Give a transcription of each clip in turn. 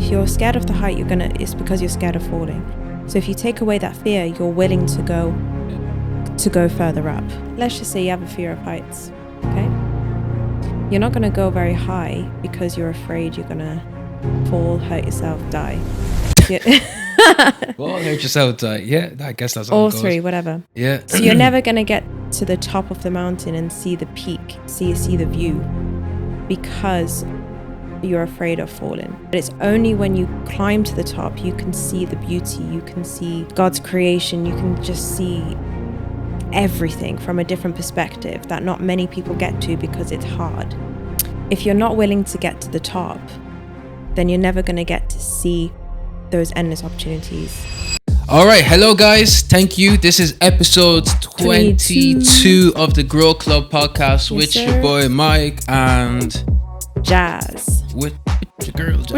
if you're scared of the height, it's because you're scared of falling. So if you take away that fear, you're willing to go further up. Let's just say you have a fear of heights, okay? You're not going to go very high because you're afraid you're going to fall, hurt yourself, die. Well, hurt yourself, die. Yeah, I guess that's all three, whatever. Yeah. So you're never going to get to the top of the mountain and see the peak, see the view, because you're afraid of falling. But it's only when you climb to the top you can see the beauty, you can see God's creation, you can just see everything from a different perspective that not many people get to because it's hard. If you're not willing to get to the top, then you're never going to get to see those endless opportunities. All right, hello guys, thank you. This is episode 22 of the Grow Club podcast, with your boy Mike and Jazz. With your girl Jazz.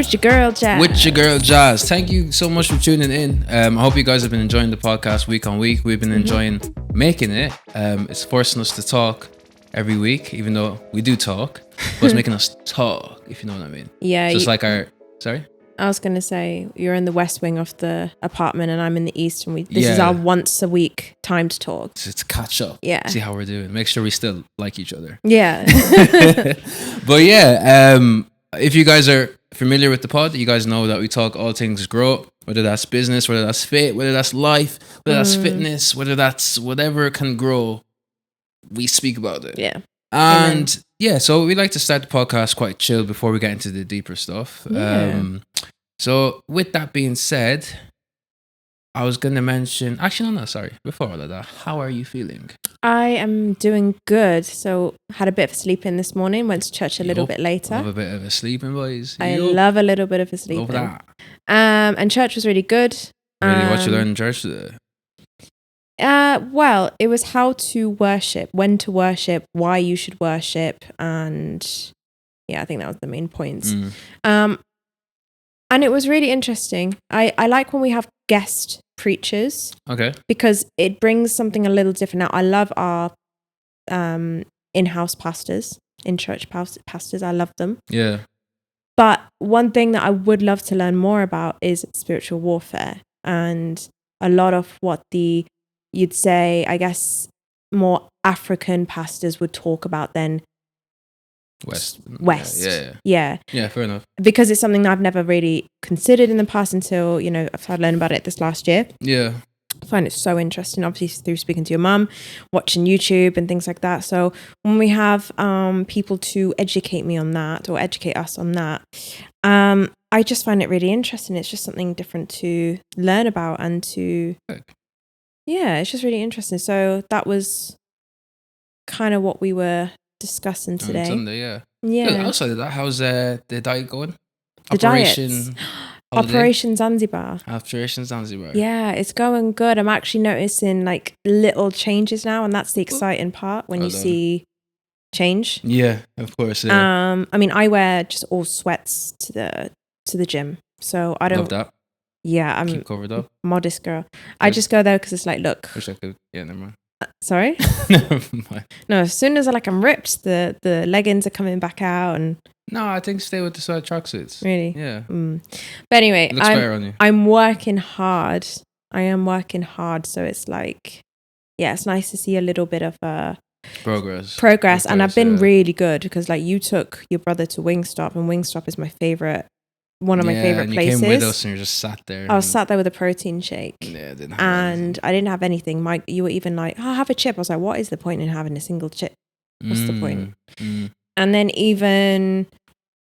With your girl Jazz. Thank you so much for tuning in. I hope you guys have been enjoying the podcast week on week. We've been enjoying making it. It's forcing us to talk every week, even though we do talk, but it's making us talk, if you know what I mean. Yeah. Just like sorry? I was going to say, you're in the west wing of the apartment and I'm in the east, and this is our once a week time to talk. To catch up. Yeah. See how we're doing. Make sure we still like each other. Yeah. But yeah, if you guys are familiar with the pod, you guys know that we talk all things grow, whether that's business, whether that's fit, whether that's life, whether that's fitness, whether that's whatever can grow, we speak about it. Yeah. And so we like to start the podcast quite chill before we get into the deeper stuff. Yeah. So with that being said, I was going to mention, actually, no, sorry. Before all of that, how are you feeling? I am doing good. So had a bit of sleep in this morning, went to church a little bit later. Love a bit of a sleeping, boys. I love a little bit of a sleeping. Love that. And church was really good. Really, what you learned in church today? Well, it was how to worship, when to worship, why you should worship, and I think that was the main points. And it was really interesting. I like when we have guest preachers. Okay. Because it brings something a little different. Now, I love our in-house pastors, in-church pastors. I love them. Yeah. But one thing that I would love to learn more about is spiritual warfare. And a lot of what you'd say, I guess, more African pastors would talk about than West. Yeah, fair enough. Because it's something that I've never really considered in the past until, I've started learning about it this last year. Yeah. I find it so interesting, obviously through speaking to your mum, watching YouTube and things like that. So when we have people to educate me on that, or educate us on that, I just find it really interesting. It's just something different to learn about and to... Yeah, it's just really interesting. So that was kind of what we were discussing today. Sunday, yeah. Yeah. Outside of that, how's the diet going? Operation Zanzibar. Operation Zanzibar. Yeah, it's going good. I'm actually noticing like little changes now, and that's the exciting part when you see change. Yeah, of course. Yeah. I mean, I wear just all sweats to the gym, so I don't. Love that. Yeah, I'm keep covered up. Modest girl. I just go there because it's like, look. Wish I could. Yeah, never mind. Sorry. Never mind. No, as soon as I'm ripped, the leggings are coming back out, and. No, I think stay with the sweat tracksuits. Really? Yeah. But anyway, it looks better on you. I'm working hard. I am working hard, so it's like, it's nice to see a little bit of progress, and I've been really good because like you took your brother to Wingstop, and Wingstop is one of my favorite places. You came with us and you just sat there. I was sat there with a protein shake. Yeah, I didn't have anything. Mike, you were even like, "Oh, have a chip." I was like, "What is the point in having a single chip? What's the point?" And then even,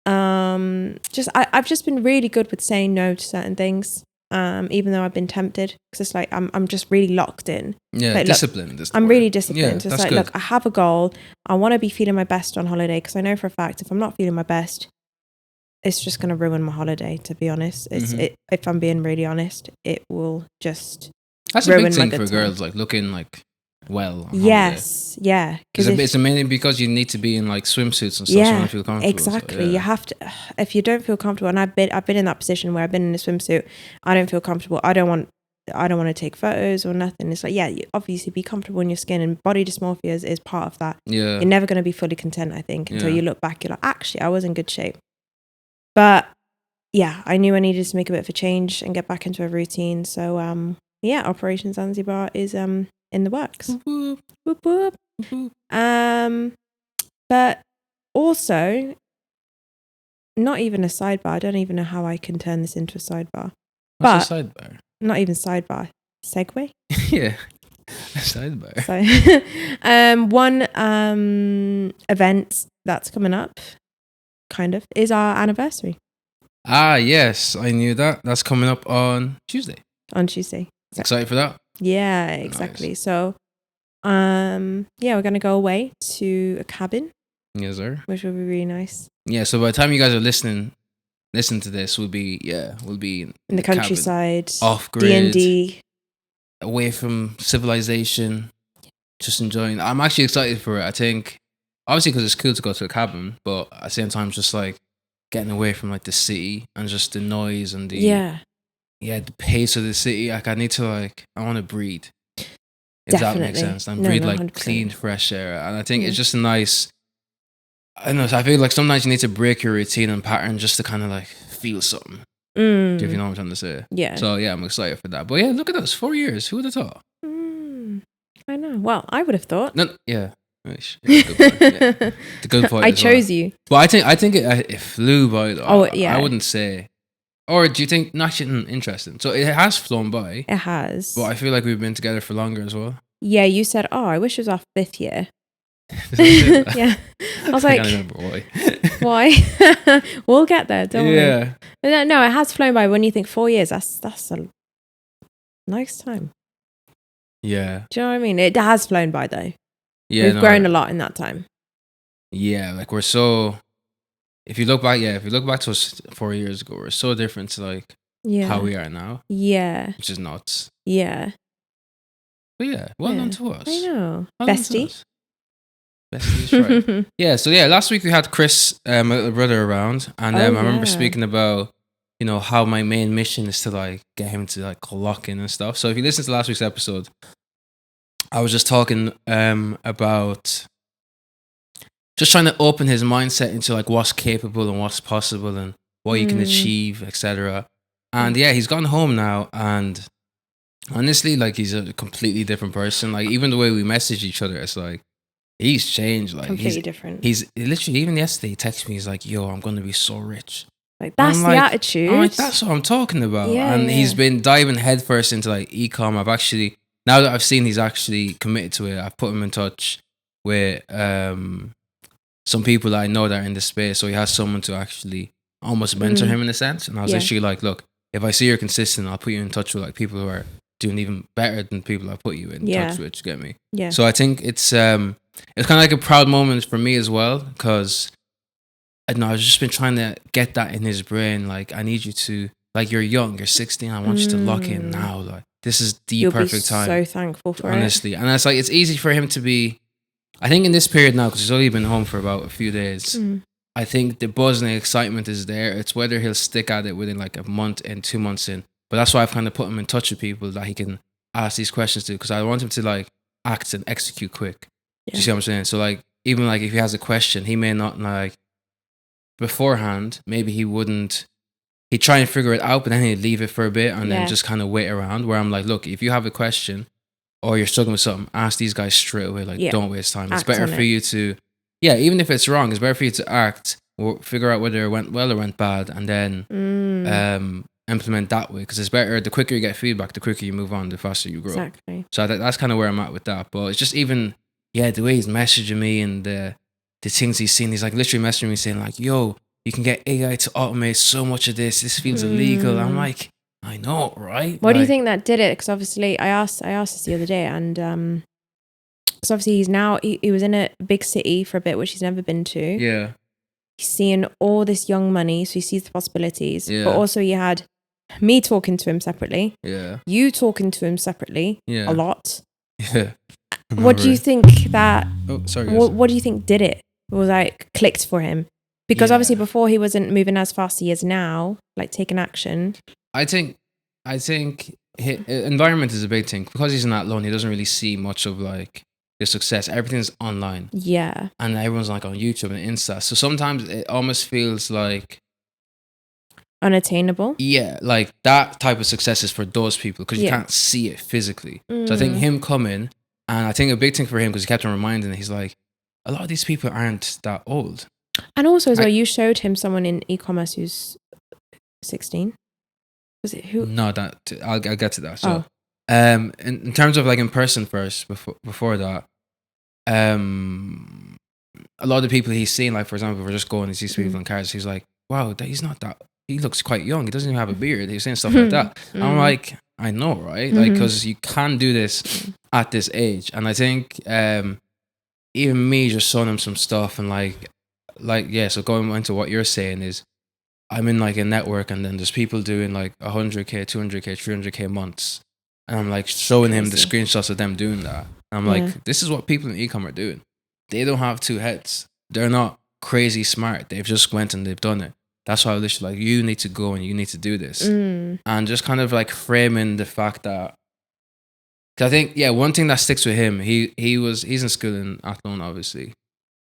I've just been really good with saying no to certain things. Even though I've been tempted, because it's like I'm just really locked in. Yeah, like, disciplined. Look, I'm really disciplined. Yeah, it's like, good. look, I have a goal. I want to be feeling my best on holiday, because I know for a fact if I'm not feeling my best, it's just going to ruin my holiday. To be honest, if I'm being really honest, it will just. That's a big thing for girls, like looking like well. Yes, yeah. Because it's mainly because you need to be in like swimsuits and stuff, so you don't feel comfortable. Exactly. So, you have to. If you don't feel comfortable, and I've been in that position where I've been in a swimsuit, I don't feel comfortable. I don't want to take photos or nothing. It's like, you obviously be comfortable in your skin, and body dysmorphia is part of that. Yeah. You're never going to be fully content, I think, until you look back. You're like, actually, I was in good shape. But yeah, I knew I needed to make a bit of a change and get back into a routine. So yeah, Operation Zanzibar is in the works. Whoop, Whoop, whoop. whoop. But also, not even a sidebar. I don't even know how I can turn this into a sidebar. What's a sidebar? Not even sidebar. Segue? Yeah. A sidebar. So, one event that's coming up, kind of, is our anniversary. Ah, yes. I knew that. That's coming up on Tuesday. On Tuesday. Excited for that? Yeah, exactly. Nice. So, yeah, we're going to go away to a cabin. Yes, sir. Which will be really nice. Yeah, so by the time you guys are listen to this, we'll be in the countryside, off grid, D&D, away from civilization, just enjoying. I'm actually excited for it. I think, obviously, because it's cool to go to a cabin, but at the same time, just like getting away from like the city and just the noise and the the pace of the city. Like I want to breathe. If that makes sense, and breathe like 100%. Clean, fresh air. And I think it's just a nice. I don't know. So I feel like sometimes you need to break your routine and pattern just to kind of like feel something. If you know what I'm trying to say. Yeah. So yeah, I'm excited for that. But yeah, look at us, 4 years. Who would have thought? I know. Well, I would have thought. No, yeah. Good point. Yeah. The good point. I chose you. But I think it flew by. Oh yeah. I wouldn't say. Or do you think? No, actually, interesting. So it has flown by. It has. But I feel like we've been together for longer as well. Yeah, you said, "Oh, I wish it was our 5th year." Yeah, I was like, why? We'll get there, don't we? But no, it has flown by. When you think 4 years, that's a nice time. Yeah. Do you know what I mean? It has flown by though. Yeah, we've grown a lot in that time. Yeah, like we're so. If you look back to us 4 years ago, we're so different to like how we are now. Yeah. Which is nuts. Yeah. But yeah, well done to us. I know. Bestie. Besties, right. Yeah, so yeah, last week we had Chris, my little brother, around, and I remember speaking about, how my main mission is to like get him to like lock in and stuff. So if you listen to last week's episode, I was just talking about just trying to open his mindset into like what's capable and what's possible and what you can achieve, etc. And yeah, he's gone home now, and honestly, like he's a completely different person. Like even the way we message each other, it's like he's changed. Like completely different. He's literally, even yesterday he texted me. He's like, "Yo, I'm gonna be so rich." Like that's the attitude. I'm like, that's what I'm talking about. And he's been diving headfirst into like e-com. I've actually, now that I've seen he's actually committed to it, I've put him in touch with some people that I know that are in the space. So he has someone to actually almost mentor him in a sense. And I was actually like, look, if I see you're consistent, I'll put you in touch with like people who are doing even better than people I put you in touch with. You get me? Yeah. So I think it's kind of like a proud moment for me as well, because I don't know, I've just been trying to get that in his brain. Like, I need you to, like, you're young, you're 16. I want you to lock in now. Like, this is the perfect time. So thankful for honestly. And it's like, it's easy for him to be. I think in this period now, because he's only been home for about a few days, I think the buzz and the excitement is there. It's whether he'll stick at it within like a month and 2 months in. But that's why I've kind of put him in touch with people that he can ask these questions to, because I want him to like act and execute quick. Do you see what I'm saying? So like, even like if he has a question, he may not like beforehand, maybe he'd try and figure it out, but then he'd leave it for a bit and then just kind of wait around, where I'm like, look, if you have a question or you're struggling with something, ask these guys straight away. Like, don't waste time. It's better for you to, even if it's wrong, it's better for you to act or figure out whether it went well or went bad, and then implement that way. Because it's better, the quicker you get feedback, the quicker you move on, the faster you grow. Exactly. So that's kind of where I'm at with that. But it's just even, the way he's messaging me and the things he's seen, he's like literally messaging me saying like, yo, you can get AI to automate so much of this. This feels illegal. I'm like, I know, right? What do you think that did it? Because obviously, I asked this the other day, and because obviously he's now he was in a big city for a bit, which he's never been to. Yeah. He's seeing all this young money, so he sees the possibilities. Yeah. But also, you had me talking to him separately. Yeah. You talking to him separately. Yeah. A lot. Yeah. What do you think that? Oh, sorry. What do you think did it? It was like clicked for him. Because obviously before he wasn't moving as fast as he is now, like taking action. I think his environment is a big thing. Because he's not alone, he doesn't really see much of like the success. Everything's online. Yeah. And everyone's like on YouTube and Insta. So sometimes it almost feels like Unattainable. Yeah, like that type of success is for those people because you can't see it physically. So I think him coming, and I think a big thing for him because he kept on reminding, he's like, a lot of these people aren't that old. And also as well, you showed him someone in e-commerce who's 16. Was it who? No, that I'll get to that. So, in terms of like in person first, before that, a lot of the people he's seen, like for example, if we're just going and sees people in cars, he's like, wow, he's not that. He looks quite young. He doesn't even have a beard. He's saying stuff like that. I'm like, I know, right? Like, because you can do this at this age, and I think even me just showing him some stuff and like yeah. So going into what you're saying is, I'm in like a network, and then there's people doing like 100K, 200K, 300K months, and I'm like showing him the screenshots of them doing that. And I'm like, this is what people in e-com are doing. They don't have two heads. They're not crazy smart. They've just went and they've done it. That's why I was like, you need to go and you need to do this. And just kind of like framing the fact that, cause I think, one thing that sticks with him, he's in school in Athlone, obviously.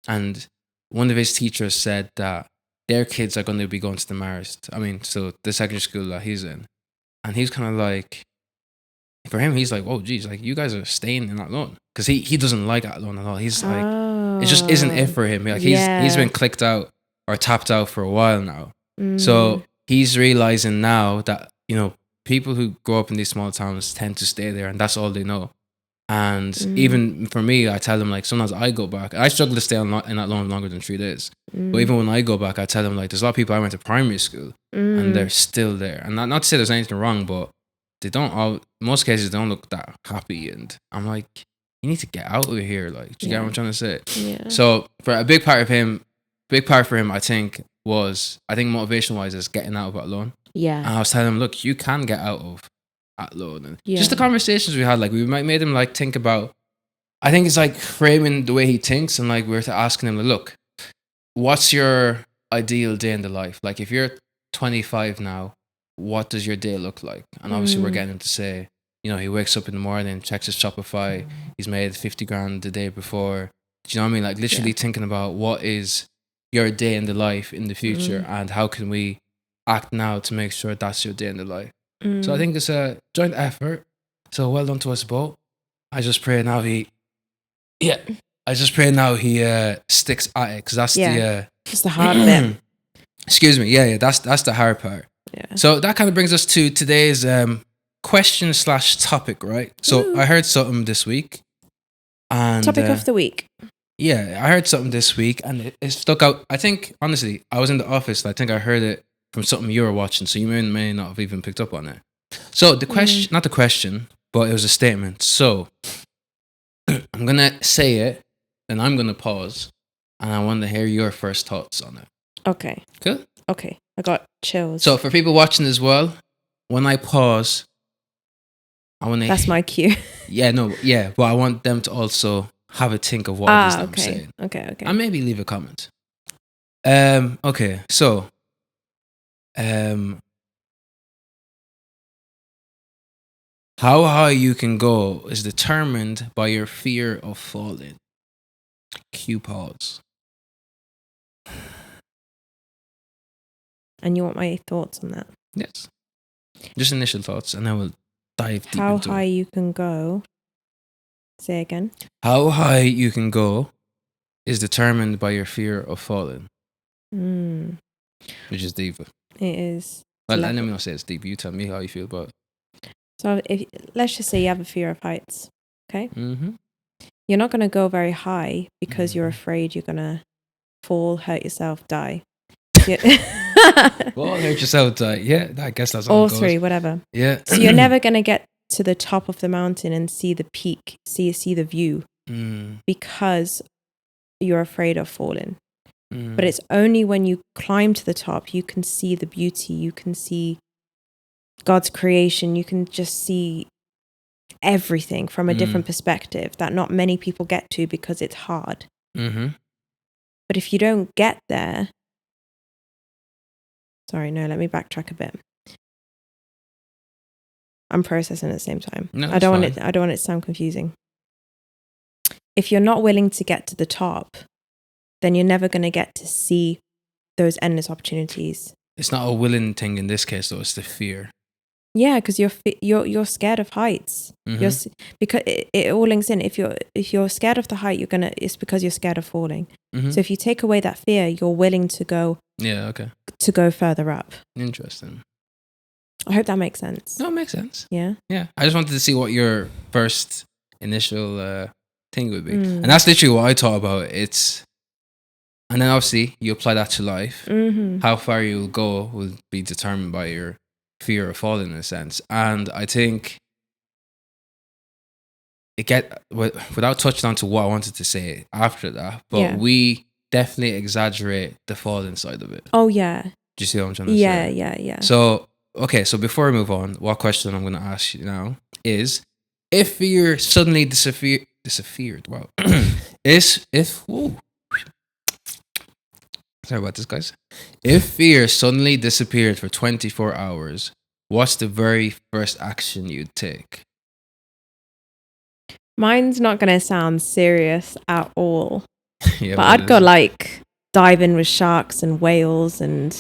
And one of his teachers said that their kids are going to be going to the Marist. I mean, so the secondary school that he's in. And he's kind of like, for him, he's like, oh, geez, like you guys are staying in Athlone. Because he doesn't like Athlone at all. He's like, it just isn't it for him. Like he's been clicked out or tapped out for a while now. So he's realizing now that, you know, people who grow up in these small towns tend to stay there and that's all they know. And even for me, I tell them like sometimes I go back. I struggle to stay in Athlone longer than 3 days. But even when I go back, I tell them like there's a lot of people I went to primary school and they're still there. And not to say there's anything wrong, but they don't all, most cases they don't look that happy. And I'm like, you need to get out of here. Like, do you get what I'm trying to say? Yeah. So for a big part for him, I think motivation wise is getting out of Athlone. Yeah. And I was telling him, look, you can get out of Athlone. And just the conversations we had, like we might made him like think about, I think it's like framing the way he thinks and like we're asking him, look, what's your ideal day in the life? Like if you're 25 now, what does your day look like? And obviously we're getting him to say, you know, he wakes up in the morning, checks his Shopify, he's made 50 grand the day before. Do you know what I mean? Like literally thinking about what is your day in the life in the future and how can we act now to make sure that's your day in the life. So I think it's a joint effort. So well done to us both. I just pray now he sticks at it because that's it's the hard bit. Excuse me. Yeah, that's the hard part. Yeah. So that kind of brings us to today's question/topic, right? So I heard something this week. And topic of the week. Yeah, I heard something this week and it stuck out. I think, honestly, I was in the office and I think I heard it from something you were watching, so you may not have even picked up on it. So the question, not the question, but it was a statement. So I'm going to say it, then I'm going to pause, and I want to hear your first thoughts on it. Okay. Cool? Okay. I got chills. So for people watching as well, when I pause, I want to... That's my cue. But I want them to also have a think of what it is that I'm saying. Okay. And maybe leave a comment. Okay, so... how high you can go is determined by your fear of falling. Cue pause. And you want my thoughts on that? Yes. Just initial thoughts, and then we'll dive deep How into high it. you can go. Say again. How high you can go is determined by your fear of falling. Which is deep. It is. Well, let me not say it's deep. You tell me how you feel about it. So let's just say you have a fear of heights, okay? You're not going to go very high because you're afraid you're going to fall, hurt yourself, die. Fall, hurt yourself, die. Yeah, I guess that's all it goes. 3, whatever. Yeah. So you're never going to get to the top of the mountain and see the peak, see the view, because you're afraid of falling. But it's only when you climb to the top, you can see the beauty, you can see God's creation, you can just see everything from a different perspective that not many people get to because it's hard. But if you don't get there... Sorry, no, let me backtrack a bit. I'm processing at the same time. No, I don't want it to sound confusing. If you're not willing to get to the top, then you're never going to get to see those endless opportunities It's not a willing thing in this case, though. It's the fear. Yeah, because you're scared of heights. Because it all links in. If you're scared of the height, it's because you're scared of falling. So if you take away that fear, you're willing to go. Yeah. Okay. To go further up. Interesting. I hope that makes sense. No, it makes sense. Yeah. Yeah. I just wanted to see what your first initial thing would be, and that's literally what I thought about. And then obviously you apply that to life. How far you'll go will be determined by your fear of falling, in a sense. And I think without touching on to what I wanted to say after that, but we definitely exaggerate the falling side of it. Oh yeah. Do you see what I'm trying to say? Yeah. So okay, so before we move on, what question I'm going to ask you now is, if fear suddenly disappeared. Wow. Sorry about this, guys. If fear suddenly disappeared for 24 hours, what's the very first action you'd take? Mine's not going to sound serious at all. Yeah, but I'd go like dive in with sharks and whales, and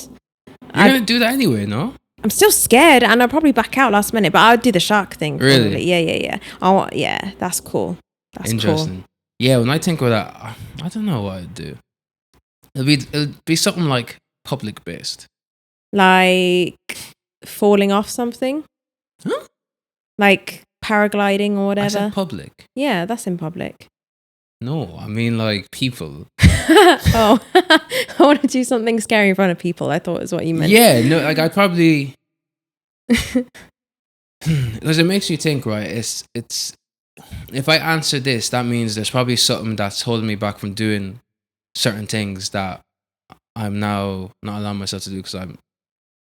you're going to do that anyway, no? I'm still scared, and I'll probably back out last minute, but I'll do the shark thing. Really? Probably. Yeah. Oh, yeah, that's cool. That's interesting. Cool. Yeah, when I think of that, I don't know what I'd do. It'll be something like public based. Like falling off something? Huh? Like paragliding or whatever. I said public. Yeah, that's in public. No, I mean like people. Oh, I want to do something scary in front of people. I thought is what you meant. Yeah, no, like I'd probably, because it makes you think, right? It's if I answer this, that means there's probably something that's holding me back from doing certain things that I'm now not allowing myself to do because I'm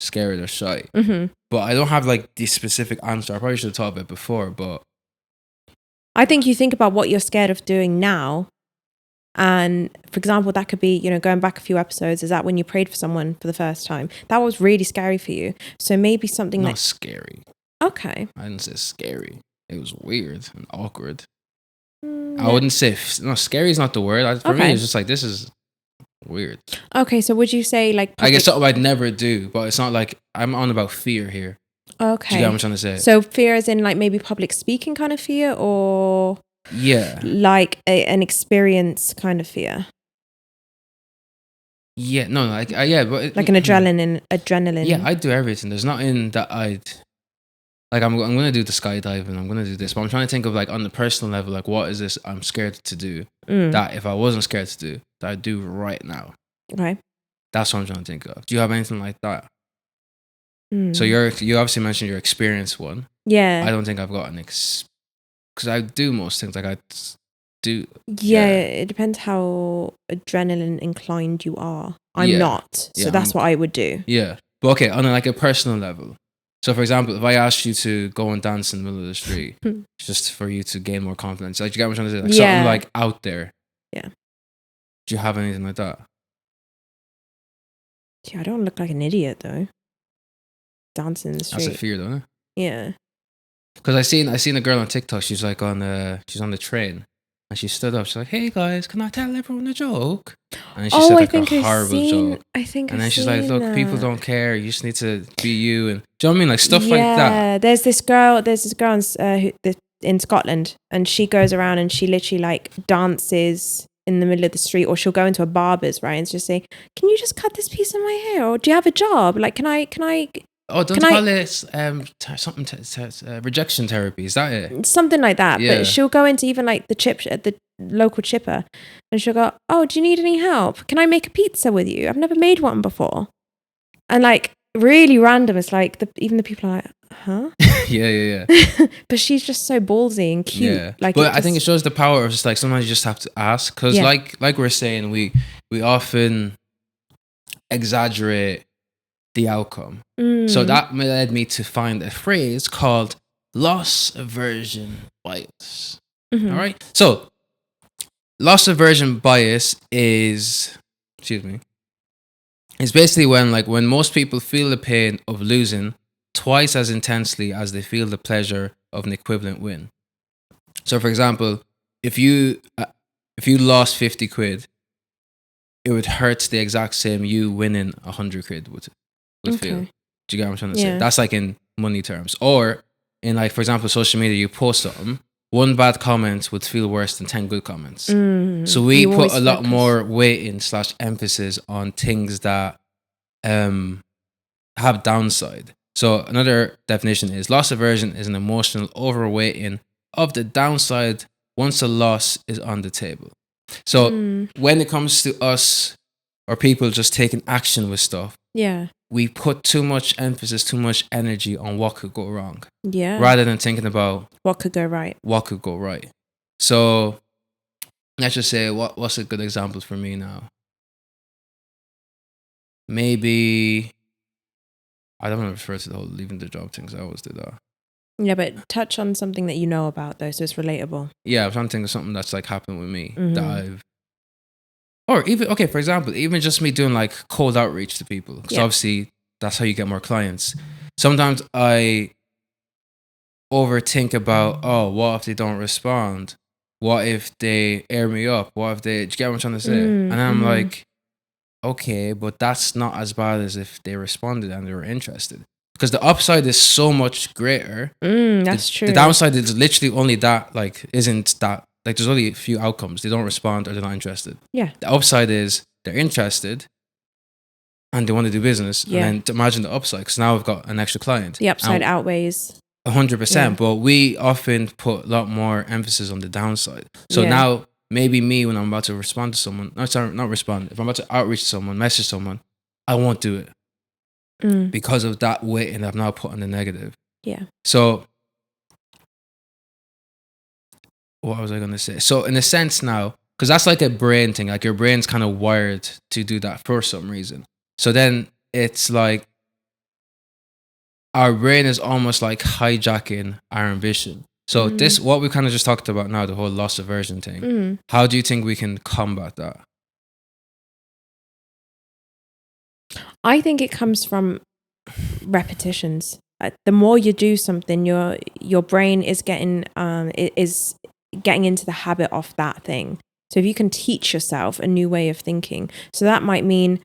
scared or shy. But I don't have like the specific answer. I probably should have thought of it before, but I think you think about what you're scared of doing now. And for example, that could be, going back a few episodes, is that when you prayed for someone for the first time, that was really scary for you. So maybe something not scary. Okay. I didn't say scary. It was weird and awkward. I wouldn't say scary is not the word. For me, it's just like, this is weird. Okay, so would you say like I guess something I'd never do, but it's not like I'm on about fear here. Okay. Do you get what I'm trying to say? So fear is in like maybe public speaking kind of fear, or like an experience kind of fear? Yeah, no, but like an adrenaline. Yeah, I'd do everything. There's nothing that I'd like. I'm going to do the skydiving. I'm going to do this, but I'm trying to think of like on the personal level, like what is this I'm scared to do that if I wasn't scared to do that I'd do right now. Okay, that's what I'm trying to think of. Do you have anything like that? So you obviously mentioned your experience one. Yeah, I don't think I've got an because I do most things like I do. Yeah, it depends how adrenaline inclined you are. I'm not, so that's what I would do. Yeah, but okay, on like a personal level. So, for example, if I asked you to go and dance in the middle of the street, just for you to gain more confidence, like, you get what I'm trying to say? Like something like out there. Yeah. Do you have anything like that? Yeah, I don't look like an idiot though. Dancing in the street. That's a fear, don't it? Yeah. Because I seen a girl on TikTok. She's like she's on the train, and she stood up. She's like, "Hey guys, can I tell everyone a joke?" And she said like a horrible joke. And then she's like, "Look, people don't care. You just need to be you." And do you know what I mean? Like stuff like that. Yeah, there's this girl in Scotland, and she goes around and she literally like dances in the middle of the street, or she'll go into a barber's, right, and just say, "Can you just cut this piece of my hair?" Or, "Do you have a job? Like, can I?" Oh, don't call it something rejection therapy? Is that it? Something like that. Yeah. But she'll go into even like the local chipper, and she'll go, "Oh, do you need any help? Can I make a pizza with you? I've never made one before." And like really random. It's like even the people are like, "Huh?" yeah. But she's just so ballsy and cute. Yeah. Like, but I think it shows the power of just like sometimes you just have to ask, because like we're saying, we often exaggerate the outcome. So that led me to find a phrase called loss aversion bias. All right. So loss aversion bias is basically when most people feel the pain of losing twice as intensely as they feel the pleasure of an equivalent win. So for example, if you lost 50 quid, it would hurt the exact same you winning 100 quid, would it? would feel. Okay. Do you get what I'm trying to Yeah. say? That's like in money terms. Or in like, for example, social media, you post something, one bad comment would feel worse than 10 good comments. So we You put always a lot focus. more weight in / emphasis on things that have downside. So another definition is loss aversion is an emotional overweighting of the downside once a loss is on the table. So when it comes to us or people just taking action with stuff, Yeah. we put too much emphasis, too much energy on what could go wrong, Yeah. rather than thinking about What could go right? what could go right. So let's just say, what's a good example for me now? Maybe I don't want to refer to the whole leaving the job thing, 'cause I always do that. Yeah, but touch on something that you know about though, so it's relatable. Yeah, I'm trying to think of something that's like happened with me Mm-hmm. that I've, or even, okay, for example, even just me doing like cold outreach to people, because obviously that's how you get more clients. Sometimes I overthink about, oh, what if they don't respond? What if they air me up? What if they, do you get what I'm trying to say? And then I'm like, okay, but that's not as bad as if they responded and they were interested. Because the upside is so much greater. That's true. The downside is literally only that, like, isn't that, like, there's only a few outcomes. They don't respond or they're not interested. Yeah. The upside is they're interested and they want to do business. Yeah. And then imagine the upside, because now we've got an extra client. The upside outweighs 100%. But we often put a lot more emphasis on the downside. So now maybe me, when I'm about to respond to someone, not respond, if I'm about to outreach to someone, message someone, I won't do it because of that weight and I've now put on the negative. Yeah. So what was I going to say? So in a sense now, because that's like a brain thing, like your brain's kind of wired to do that for some reason. So then it's like our brain is almost like hijacking our ambition. So this, what we kind of just talked about now, the whole loss aversion thing, how do you think we can combat that? I think it comes from repetitions. The more you do something, your brain is getting into the habit of that thing. So if you can teach yourself a new way of thinking, so that might mean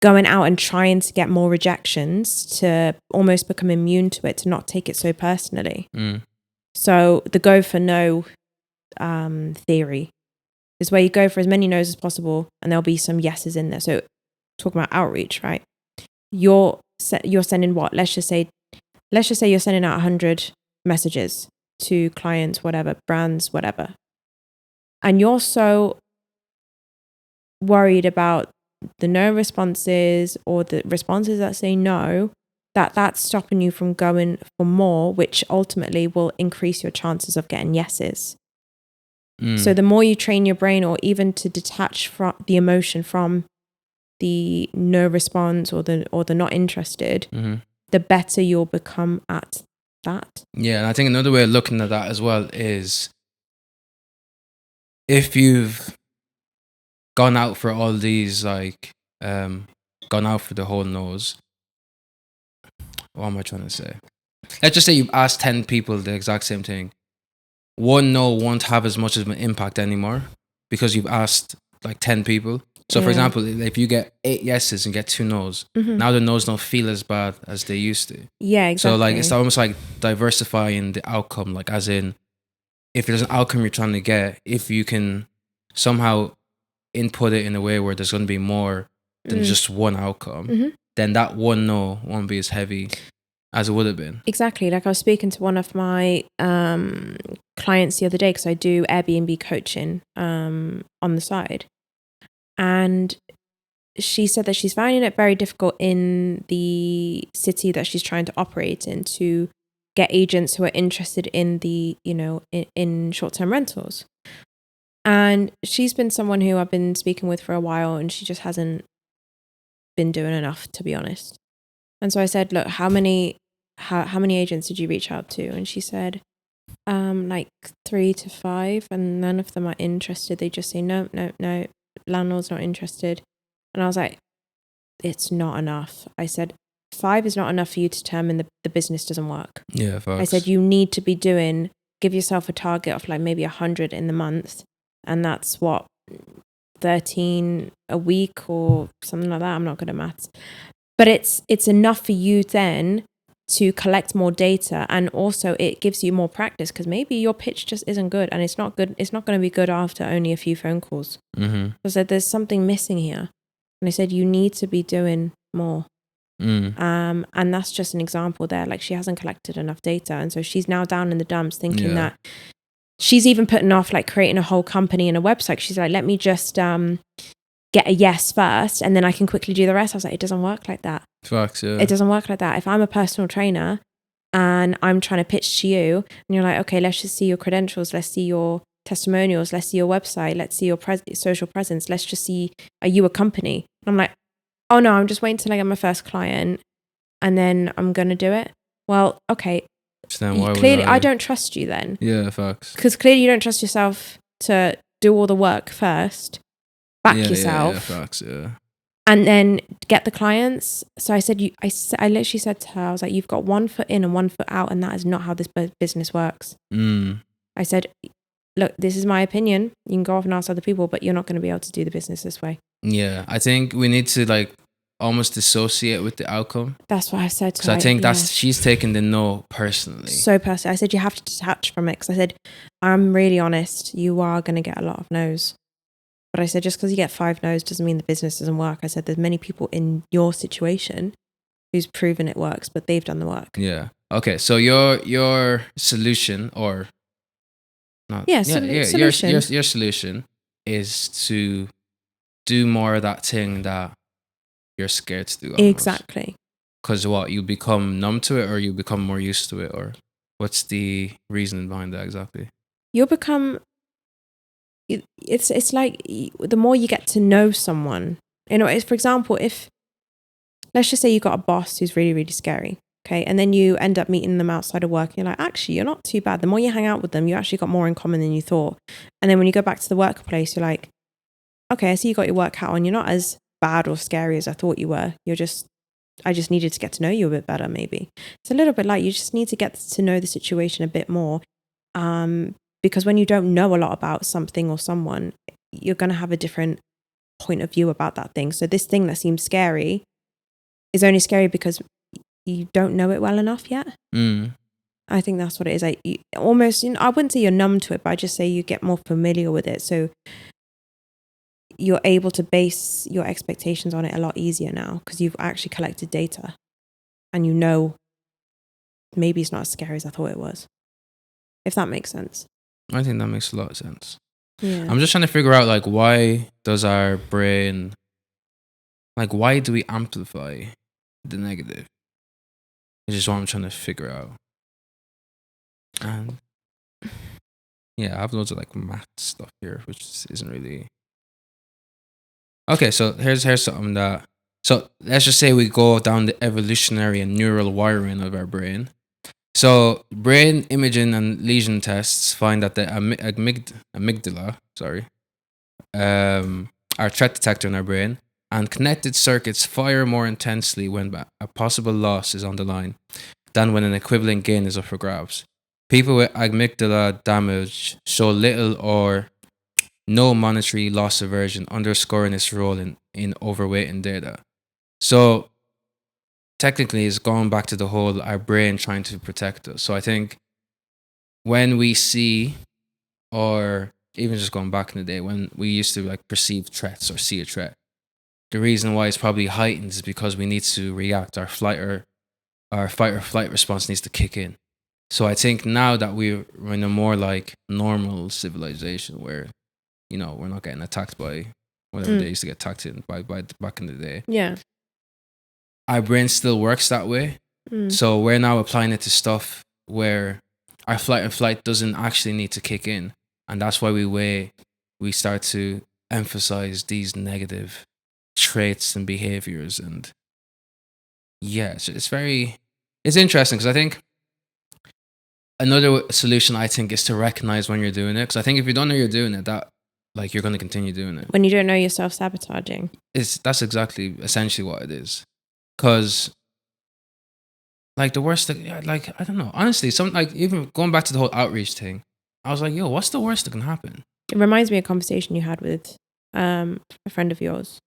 going out and trying to get more rejections to almost become immune to it, to not take it so personally. So the go for no theory is where you go for as many no's as possible and there'll be some yeses in there. So talking about outreach, right? You're sending what? Let's just say you're sending out 100 messages to clients, whatever, brands, whatever. And you're so worried about the no responses or the responses that say no, that's stopping you from going for more, which ultimately will increase your chances of getting yeses. So the more you train your brain, or even to detach from the emotion from the no response or the not interested, the better you'll become at that. Yeah, and I think another way of looking at that as well is if you've gone out for all these, like, gone out for the whole nose. What am I trying to say? Let's just say you've asked 10 people the exact same thing. One no won't have as much of an impact anymore because you've asked like 10 people. So for example, if you get 8 yeses and get 2 no's, now the no's don't feel as bad as they used to. Yeah, exactly. So like it's almost like diversifying the outcome, like as in if there's an outcome you're trying to get, if you can somehow input it in a way where there's going to be more than just one outcome, then that one no won't be as heavy as it would have been. Exactly. Like I was speaking to one of my clients the other day, because I do Airbnb coaching on the side. And she said that she's finding it very difficult in the city that she's trying to operate in to get agents who are interested in the, in short-term rentals. And she's been someone who I've been speaking with for a while, and she just hasn't been doing enough, to be honest. And so I said, look, how many agents did you reach out to? And she said, like 3 to 5, and none of them are interested. They just say, no, landlord's not interested. And I was like, it's not enough. I said, 5 is not enough for you to determine the business doesn't work. Yeah, facts. I said, you need to be give yourself a target of like maybe 100 in the month. And that's what, 13 a week or something like that. I'm not good at maths. But it's enough for you then to collect more data, and also it gives you more practice, because maybe your pitch just isn't good, and it's not good. It's not going to be good after only a few phone calls. I said there's something missing here, and I said you need to be doing more. And that's just an example there. Like, she hasn't collected enough data, and so she's now down in the dumps, thinking that she's even putting off like creating a whole company and a website. She's like, let me just get a yes first, and then I can quickly do the rest. I was like, it doesn't work like that. Facts, yeah. It doesn't work like that. If I'm a personal trainer and I'm trying to pitch to you, and you're like, okay, let's just see your credentials, let's see your testimonials, let's see your website, let's see your social presence, let's just see, are you a company? And I'm like, oh no, I'm just waiting till I get my first client and then I'm gonna do it. Well, okay, clearly I don't trust you then. Yeah, facts. Because clearly you don't trust yourself to do all the work first, back yourself. Yeah, facts, yeah. And then get the clients. So I said, I literally said to her, I was like, you've got 1 foot in and 1 foot out, and that is not how this business works. I said, look, this is my opinion. You can go off and ask other people, but you're not going to be able to do the business this way. Yeah, I think we need to like almost dissociate with the outcome. That's what I said to her. So I think she's taking the no personally. So personally. I said, you have to detach from it, because I said, I'm really honest. You are going to get a lot of no's. But I said, just because you get 5 no's doesn't mean the business doesn't work. I said, there's many people in your situation who's proven it works, but they've done the work. Yeah. Okay. So your solution, or not? Solution. Your solution is to do more of that thing that you're scared to do. Almost. Exactly. Because what, you become numb to it, or you become more used to it, or what's the reason behind that exactly? You'll become. It's like the more you get to know someone, for example, if let's just say you got a boss who's really, really scary, okay, and then you end up meeting them outside of work, and you're like, actually, you're not too bad. The more you hang out with them, you actually got more in common than you thought. And then when you go back to the workplace, you're like, okay, I see you got your work hat on. You're not as bad or scary as I thought you were. I just needed to get to know you a bit better, maybe. It's a little bit like you just need to get to know the situation a bit more. Because when you don't know a lot about something or someone, you're going to have a different point of view about that thing. So this thing that seems scary is only scary because you don't know it well enough yet. I think that's what it is. Like, almost, I wouldn't say you're numb to it, but I just say you get more familiar with it. So you're able to base your expectations on it a lot easier now, because you've actually collected data and maybe it's not as scary as I thought it was. If that makes sense. I think that makes a lot of sense. Yeah. I'm just trying to figure out, like, why does our brain, like, why do we amplify the negative? It's just what I'm trying to figure out. And yeah, I have loads of like math stuff here, which isn't really. Okay, so here's something that. So let's just say we go down the evolutionary and neural wiring of our brain. So brain imaging and lesion tests find that the amygdala, our threat detector in our brain, and connected circuits fire more intensely when a possible loss is on the line than when an equivalent gain is up for grabs. People with amygdala damage show little or no monetary loss aversion, underscoring its role in overweighting data. So technically, it's going back to the whole our brain trying to protect us. So I think when we see, or even just going back in the day when we used to like perceive threats or see a threat, the reason why it's probably heightened is because we need to react. Our fight or flight response needs to kick in. So I think now that we're in a more like normal civilization where, we're not getting attacked by whatever they used to get attacked in by back in the day. Yeah. Our brain still works that way. So we're now applying it to stuff where our flight and flight doesn't actually need to kick in. And that's why we start to emphasize these negative traits and behaviors. And yeah, it's interesting, because I think another solution, I think, is to recognize when you're doing it. Because I think if you don't know you're doing it, that like you're going to continue doing it. When you don't know you're self-sabotaging. That's exactly essentially what it is. Because like the worst thing, like, I don't know, honestly, even going back to the whole outreach thing, I was like, yo, what's the worst that can happen? It reminds me of a conversation you had with a friend of yours.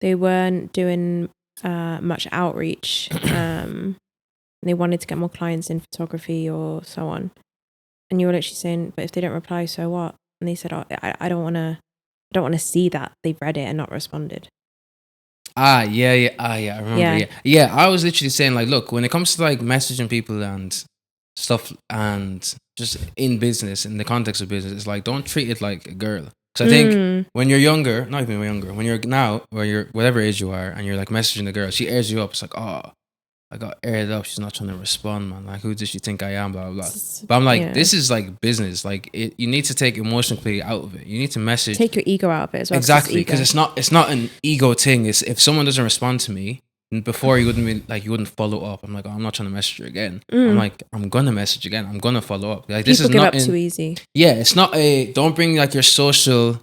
They weren't doing much outreach. They wanted to get more clients in photography or so on. And you were literally saying, but if they don't reply, so what? And they said, oh, I don't want to see that they've read it and not responded. Yeah. I remember. Yeah. I was literally saying, like, look, when it comes to like messaging people and stuff, and just in business, in the context of business, it's like, don't treat it like a girl. Because I think when you're younger, not even younger, when you're now, or you're whatever age you are, and you're like messaging a girl, she airs you up. It's like, oh, I got aired up. She's not trying to respond, man. Like, who does she think I am? Blah, blah, blah. But I'm like, this is like business. Like, you need to take emotionally out of it. You need to message. Take your ego out of it as well. Exactly, because it's not an ego thing. It's if someone doesn't respond to me, before you wouldn't follow up. I'm like, oh, I'm not trying to message her again. I'm like, I'm gonna message again. I'm gonna follow up. Like, this People is give not up too easy. Yeah, it's not don't bring like your social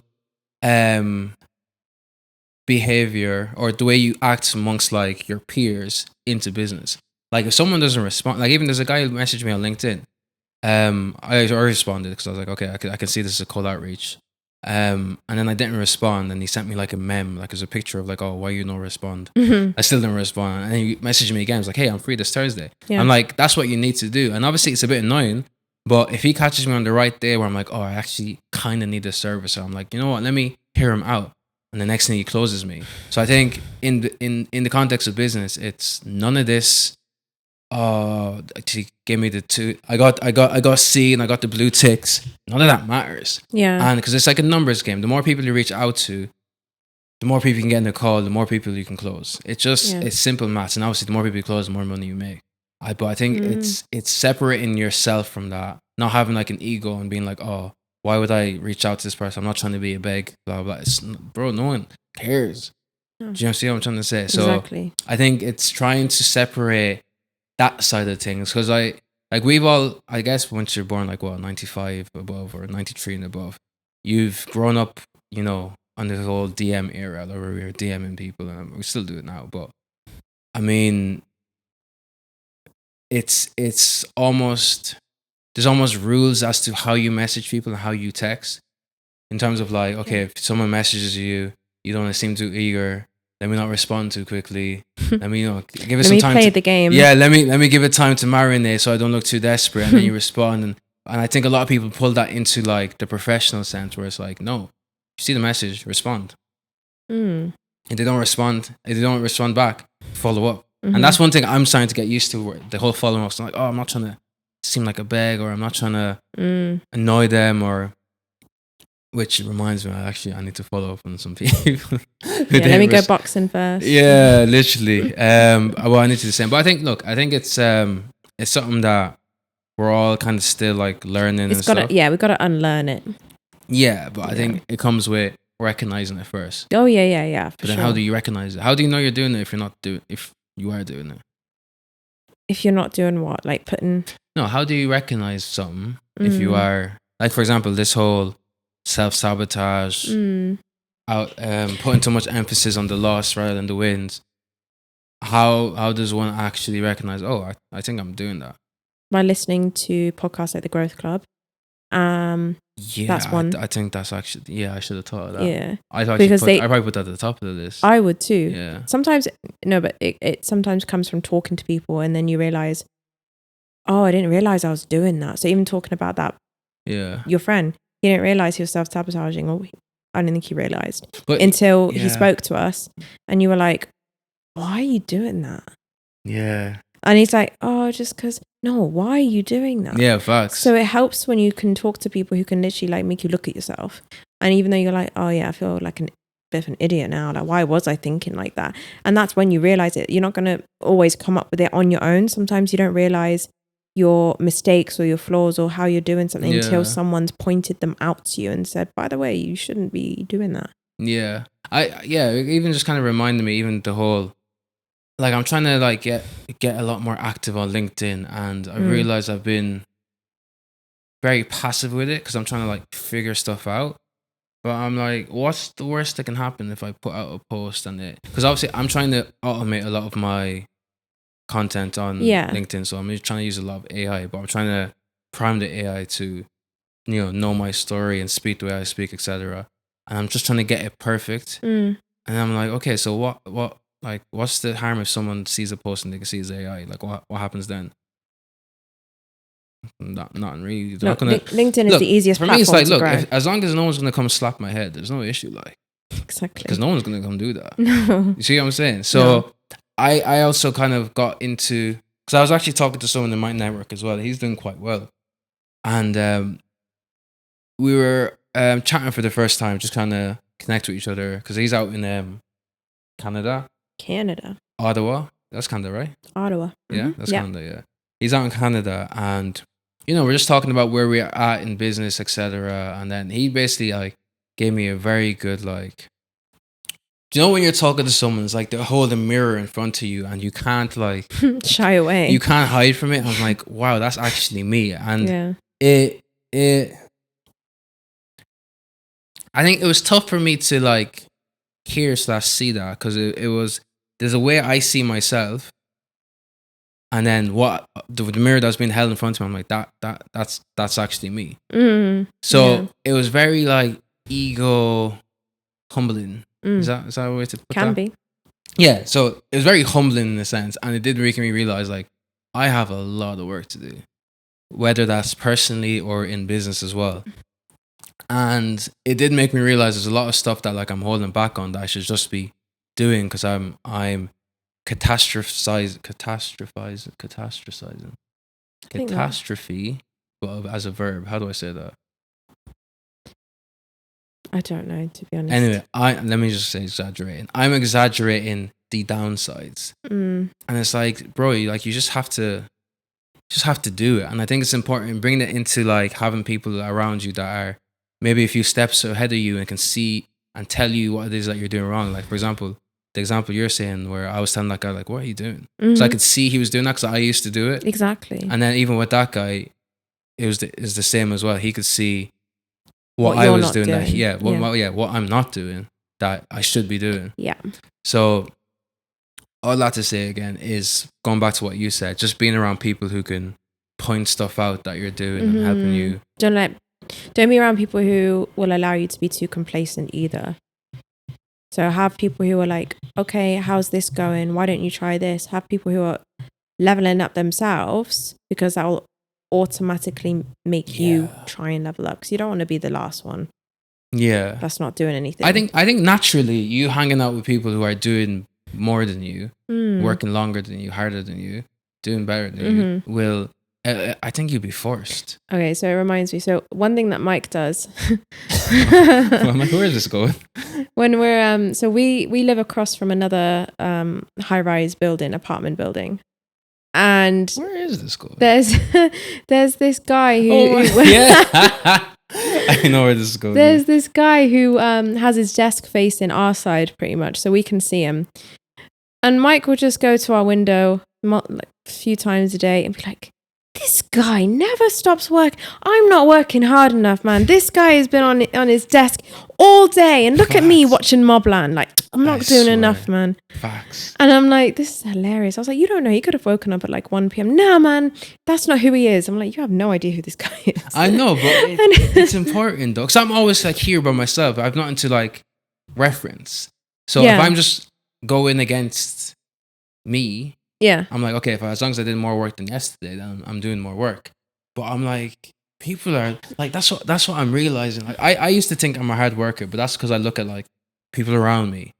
behavior or the way you act amongst like your peers into business. Like, if someone doesn't respond, like, even there's a guy who messaged me on LinkedIn. I already responded because I was like, okay, I can see this is a cold outreach. And then I didn't respond, and he sent me like a meme, like, as a picture of like, oh, why you don't respond? I still didn't respond, and then he messaged me again. He was like, hey, I'm free this Thursday. I'm like, that's what you need to do. And obviously it's a bit annoying, but if he catches me on the right day where I'm like, oh, I actually kind of need this service, so I'm like, you know what, let me hear him out. And the next thing, he closes me. So I think in the context of business, it's none of this. She gave me the two. I got C and I got the blue ticks. None of that matters. Yeah. And because it's like a numbers game. The more people you reach out to, the more people you can get in the call, the more people you can close. It's just it's simple maths. And obviously, the more people you close, the more money you make. But I think it's separating yourself from that, not having like an ego and being like, oh, why would I reach out to this person? I'm not trying to be a beg, blah blah. Bro, no one cares. Do you see what I'm trying to say? So exactly. I think it's trying to separate that side of things, because we've all, I guess, once you're born like 95 above or 93 and above, you've grown up, on the whole DM era where we were DMing people, and we still do it now. But I mean, it's almost, there's almost rules as to how you message people and how you text, in terms of like, okay, if someone messages you, you don't seem too eager. Let me not respond too quickly. Let me, give it some time. Let me play the game. Yeah, let me give it time to marinate so I don't look too desperate. And then you respond, and I think a lot of people pull that into like the professional sense, where it's like, no, you see the message, respond. If they don't respond back, follow up. And that's one thing I'm starting to get used to, where the whole following up. So I'm like, oh, I'm not trying to seem like a beg, or I'm not trying to annoy them, or. Which reminds me, I need to follow up on some people. Let me go boxing first. Yeah, literally. Well, I need to do the same. But I think it's something that we're all kind of still like learning. We've got to unlearn it. Yeah, but I think it comes with recognizing it first. Oh yeah. But then, how do you recognize it? How do you know you're doing it if you are doing it? If you're not doing what, like putting? No, how do you recognize something if you are, like, for example, this whole self-sabotage, putting too much emphasis on the loss rather than the wins? How does one actually recognize, oh, I think I'm doing that? By listening to podcasts like The Growth Club. That's one. I think that's actually, I should have thought of that. Yeah. I probably put that at the top of the list. I would too. Yeah. Sometimes, no, but it sometimes comes from talking to people, and then you realize, oh, I didn't realize I was doing that. So even talking about that, your friend, he didn't realize he was self-sabotaging, or I don't think he realized until he spoke to us, and you were like, why are you doing that? Yeah. And he's like, oh, just because. No, why are you doing that? Yeah, facts. So it helps when you can talk to people who can literally like make you look at yourself. And even though you're like, oh yeah, I feel like a bit of an idiot now. Like, why was I thinking like that? And that's when you realize it. You're not going to always come up with it on your own. Sometimes you don't realize your mistakes or your flaws or how you're doing something until someone's pointed them out to you and said, by the way, you shouldn't be doing that. Yeah. It even just kind of reminded me, even the whole, like, I'm trying to like get a lot more active on LinkedIn, and I realize I've been very passive with it because I'm trying to like figure stuff out. But I'm like, what's the worst that can happen if I put out a post and it? Because obviously I'm trying to automate a lot of my content on LinkedIn, so I'm just trying to use a lot of AI. But I'm trying to prime the AI to, know my story and speak the way I speak, etc. And I'm just trying to get it perfect. And I'm like, okay, so what? like, what's the harm if someone sees a post and they can see his AI? Like, what happens then? Nothing really. They're not gonna, LinkedIn is the easiest for platform me, it's like, to look, grow. as long as no one's gonna come slap my head, there's no issue. Like, Exactly. because no one's gonna come do that. No. You see what I'm saying? So I also kind of got into, because I was actually talking to someone in my network as well. He's doing quite well, and we were chatting for the first time, just kind of connect with each other, because he's out in Canada, Ottawa. That's Canada, right? Ottawa. Yeah, that's Canada. Yeah, he's out in Canada, and we're just talking about where we're at in business, etc. And then he basically like gave me a very good like. Do you know when you're talking to someone, it's like they hold a mirror in front of you, and you can't like shy away. You can't hide from it. I'm like, wow, that's actually me, and it. I think it was tough for me to like hear/see that, because it was, there's a way I see myself, and then what the mirror that's being held in front of me, I'm like, that's actually me. So it was very like ego humbling. Is that a way to put Can that? be. Yeah, so it was very humbling in a sense, and it did make me realize like I have a lot of work to do, whether that's personally or in business as well. And it did make me realize there's a lot of stuff that like I'm holding back on that I should just be doing, because I'm catastrophizing catastrophe, but as a verb. How do I say that? I don't know, to be honest. Anyway, let me just say exaggerating. I'm exaggerating the downsides, and it's like, bro, you just have to do it. And I think it's important bringing it into like having people around you that are maybe a few steps ahead of you and can see and tell you what it is that you're doing wrong. Like, for example, the example you're saying, where I was telling that guy, like, what are you doing? So I could see he was doing that, because I used to do it. Exactly. And then even with that guy, is the same as well. He could see what I was doing. What I'm not doing that I should be doing. Yeah. So all that to say again is going back to what you said, just being around people who can point stuff out that you're doing and helping you. Don't be around people who will allow you to be too complacent either. So have people who are like, okay, how's this going? Why don't you try this? Have people who are leveling up themselves, because that will automatically make you try and level up, because you don't want to be the last one. Yeah. That's not doing anything. I think naturally you hanging out with people who are doing more than you, working longer than you, harder than you, doing better than you, will, I think you'll be forced. Okay, so it reminds me. So one thing that Mike does. I'm like, where is this going? When we're so we live across from another high-rise apartment building, and where is this going? There's this guy who. I know where this is going. There's this guy who has his desk facing our side pretty much, so we can see him. And Mike will just go to our window like a few times a day and be like, this guy never stops work. I'm not working hard enough, man. This guy has been on his desk all day, and look at me watching Mobland. Like, I'm not doing enough, man. Facts. And I'm like, this is hilarious. I was like, you don't know. He could have woken up at like 1 p.m. Nah, man, that's not who he is. I'm like, you have no idea who this guy is. I know, but it's important though, because I'm always like here by myself. I've nothing to like reference. So if I'm just going against me, I'm like, okay, as long as I did more work than yesterday, then I'm doing more work. But I'm like, people are like, that's what I'm realizing. Like, I used to think I'm a hard worker, but that's because I look at like people around me,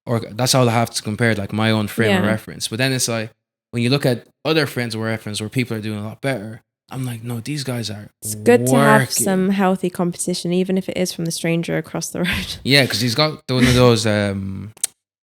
or that's all I have to compare, like my own frame of reference. But then it's like, when you look at other friends of reference where people are doing a lot better, I'm like, no, these guys are. It's good to have some healthy competition, even if it is from the stranger across the road. Yeah, because he's got one of those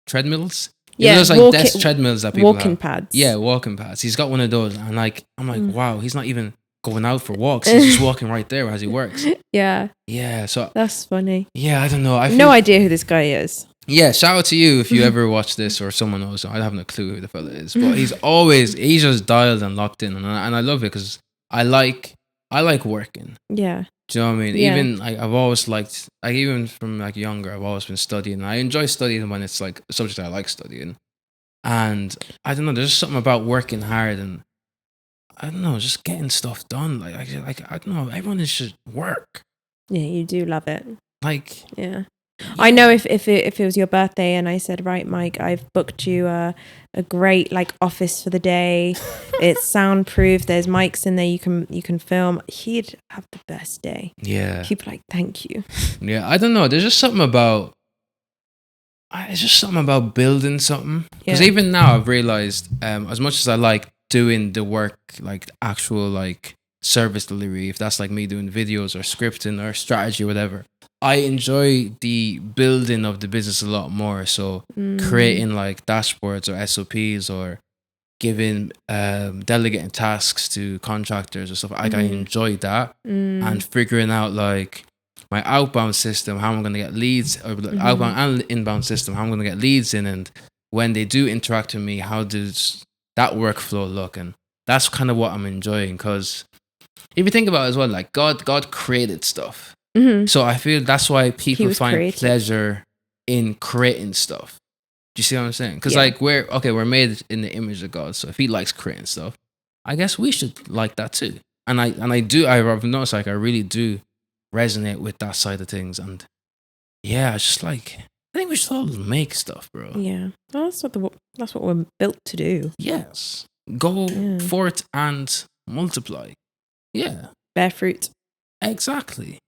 treadmills. Yeah, those like desk treadmills that people walking have. Pads. Yeah, walking pads. He's got one of those, and like I'm like, wow, he's not even going out for walks. He's just walking right there as he works. Yeah. Yeah. So that's funny. Yeah, I don't know. I no idea who this guy is. Yeah, shout out to you if you ever watch this or someone knows. I have no clue who the fella is, but he's just dialed and locked in, and I love it because I like working. Yeah. Do you know what I mean? Yeah. Even like I've always liked, like even from like younger, I've always been studying. I enjoy studying when it's like a subject I like studying. And I don't know, there's just something about working hard and I don't know, just getting stuff done. Like I don't know, everyone should work. Yeah, you do love it. Like yeah. I know if it was your birthday and I said, right, Mike, I've booked you a great like office for the day. It's soundproof. There's mics in there. You can film. He'd have the best day. Yeah. He'd be like, thank you. Yeah. I don't know. There's just something about. It's just something about building something. Because even now I've realized, as much as I like doing the work, like actual like service delivery, if that's like me doing videos or scripting or strategy or whatever, I enjoy the building of the business a lot more. So creating like dashboards or SOPs or giving delegating tasks to contractors or stuff, like I enjoy that. And figuring out like my outbound system, how I'm going to get leads, or outbound and inbound system, how I'm going to get leads in, and when they do interact with me, how does that workflow look? And that's kind of what I'm enjoying, because if you think about it as well, like God created stuff. So I feel that's why people find pleasure in creating stuff. Do you see what I'm saying? Because like we're made in the image of God. So if He likes creating stuff, I guess we should like that too. And I've noticed like I really do resonate with that side of things. And yeah, it's just like, I think we should all make stuff, bro. Yeah, well, that's what we're built to do. Yes, go forth and multiply. Yeah, bear fruit. Exactly.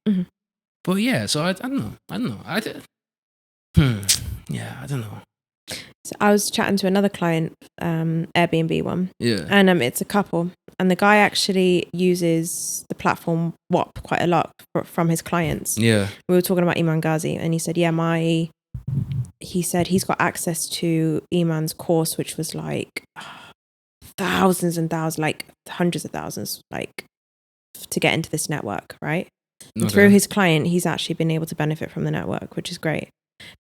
But yeah, so I don't know. Yeah, I don't know. So I was chatting to another client, Airbnb one. Yeah. And it's a couple. And the guy actually uses the platform WAP quite a lot from his clients. Yeah. We were talking about Iman Ghazi, and he said, he said he's got access to Iman's course, which was like thousands and thousands, like hundreds of thousands, like to get into this network, right? And through his client, he's actually been able to benefit from the network, which is great.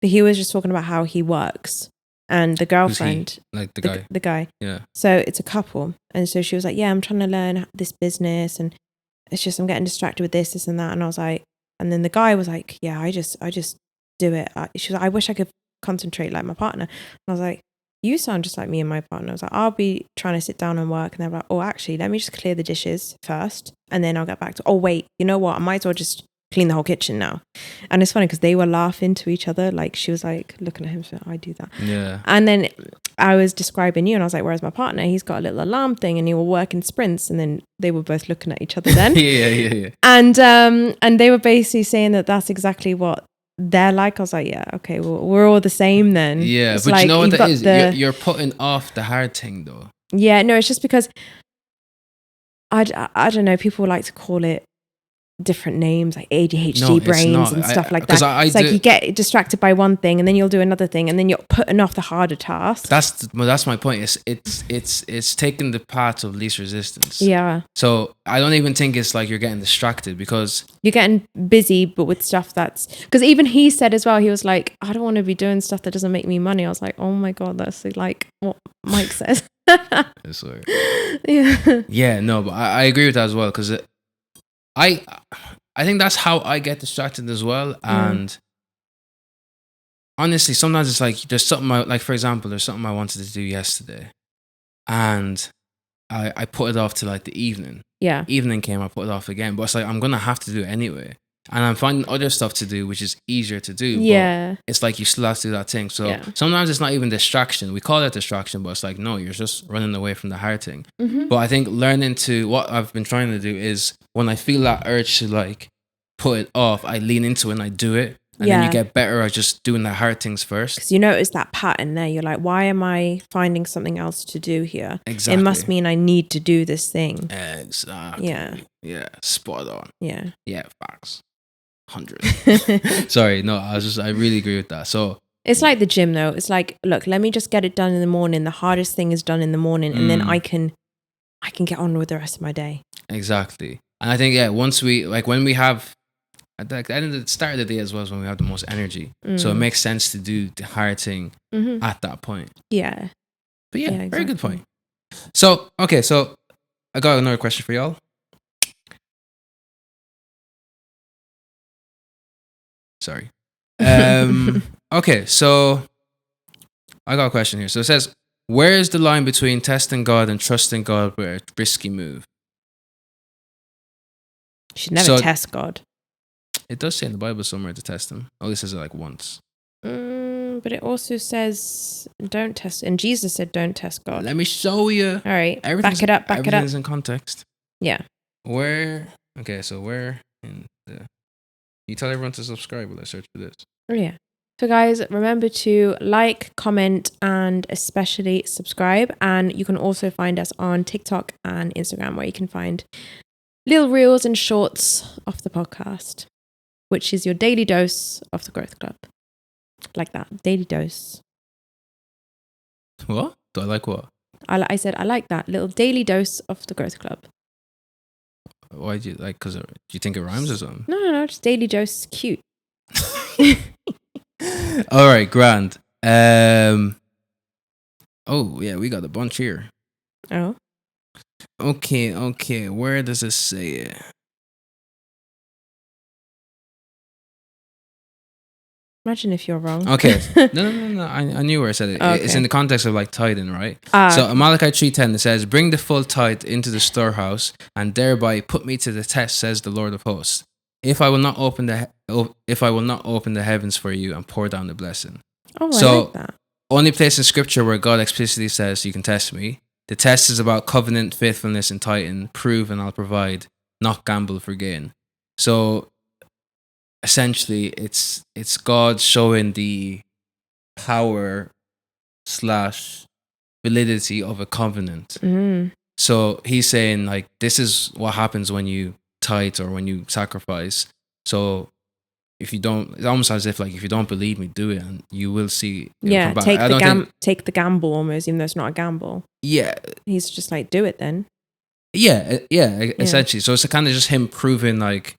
But he was just talking about how he works. And the girlfriend, like the guy. Yeah. So it's a couple. And so she was like, yeah, I'm trying to learn this business, and it's just, I'm getting distracted with this and that. And I was like, and then the guy was like, yeah, I just do it. She was like, I wish I could concentrate like my partner. And I was like, you sound just like me and my partner. I was like, I'll be trying to sit down and work. And they're like, oh, actually, let me just clear the dishes first, and then I'll get back to, oh, wait, you know what? I might as well just clean the whole kitchen now. And it's funny because they were laughing to each other. Like she was like looking at him, so I do that. Yeah. And then I was describing you, and I was like, where's my partner? He's got a little alarm thing, and he will work in sprints. And then they were both looking at each other then. Yeah. And they were basically saying that that's exactly what they're like. I was like, yeah, okay, well, we're all the same then. Yeah, it's but like, you know what that is? You're putting off the hard thing though. Yeah, no, it's just because I don't know, people like to call it different names like ADHD brains and stuff like that. It's like you get distracted by one thing, and then you'll do another thing, and then you're putting off the harder task. That's my point. It's taking the path of least resistance. Yeah. So I don't even think it's like you're getting distracted, because you're getting busy, but with stuff that's, because even he said as well, he was like, I don't want to be doing stuff that doesn't make me money. I was like, oh my God, that's like what Mike says. Yeah, no, but I agree with that as well, because I think that's how I get distracted as well. And honestly, sometimes it's like there's something like, for example, there's something I wanted to do yesterday, and I put it off to like the evening. Yeah. Evening came, I put it off again, but it's like I'm gonna have to do it anyway. And I'm finding other stuff to do, which is easier to do. Yeah. But it's like you still have to do that thing. So sometimes it's not even distraction. We call it distraction, but it's like, no, you're just running away from the hard thing. But I think learning to, what I've been trying to do is when I feel that urge to like put it off, I lean into it and I do it. And then you get better at just doing the hard things first. Because you notice that pattern there. You're like, why am I finding something else to do here? Exactly. It must mean I need to do this thing. Exactly. Yeah. Spot on. Yeah. Yeah. Facts. 100. Sorry. No, I really agree with that. So it's like the gym though. It's like, look, let me just get it done in the morning. The hardest thing is done in the morning, and then I can get on with the rest of my day. Exactly. And I think, once we, like when we have, at the end of the start of the day as well as when we have the most energy. So it makes sense to do the hard thing at that point. Yeah. But exactly. Very good point. So, okay, so I got another question for y'all. Sorry. Okay, so I got a question here. So it says, where is the line between testing God and trusting God with a risky move? You should never test God. It does say in the Bible somewhere to test him. At least it says it like once. But it also says don't test. And Jesus said don't test God. Let me show you. All right. Back it up. Everything's in context. Yeah. Where? Okay, so where in the... You tell everyone to subscribe while I search for this. Oh, yeah. So guys, remember to like, comment, and especially subscribe. And you can also find us on TikTok and Instagram, where you can find little reels and shorts of the podcast, which is your daily dose of the Growth Club. Like that, daily dose. What? Do I like what? I said I like that little daily dose of the Growth Club. Why do you like? Because do you think it rhymes or something? No, just daily dose is cute. All right, grand. Oh yeah, we got a bunch here. Oh. Okay. Where does it say it? Imagine if you're wrong. Okay. No. I knew where I said it. Okay. It's in the context of like tithing, right? So Malachi 3:10, it says, "Bring the full tithe into the storehouse, and thereby put me to the test," says the Lord of hosts. If I will not open the heavens for you and pour down the blessing. Oh, so, I like that. Only place in Scripture where God explicitly says you can test me. The test is about covenant faithfulness and tithing. Prove and I'll provide, not gamble for gain. So essentially, it's God showing the power / validity of a covenant. So he's saying like, this is what happens when you tithe or when you sacrifice. So if you don't, it's almost as if like, if you don't believe me, do it and you will see. Yeah, take the gamble almost, even though it's not a gamble. Yeah, he's just like, do it then. Yeah, essentially. So it's kind of just him proving like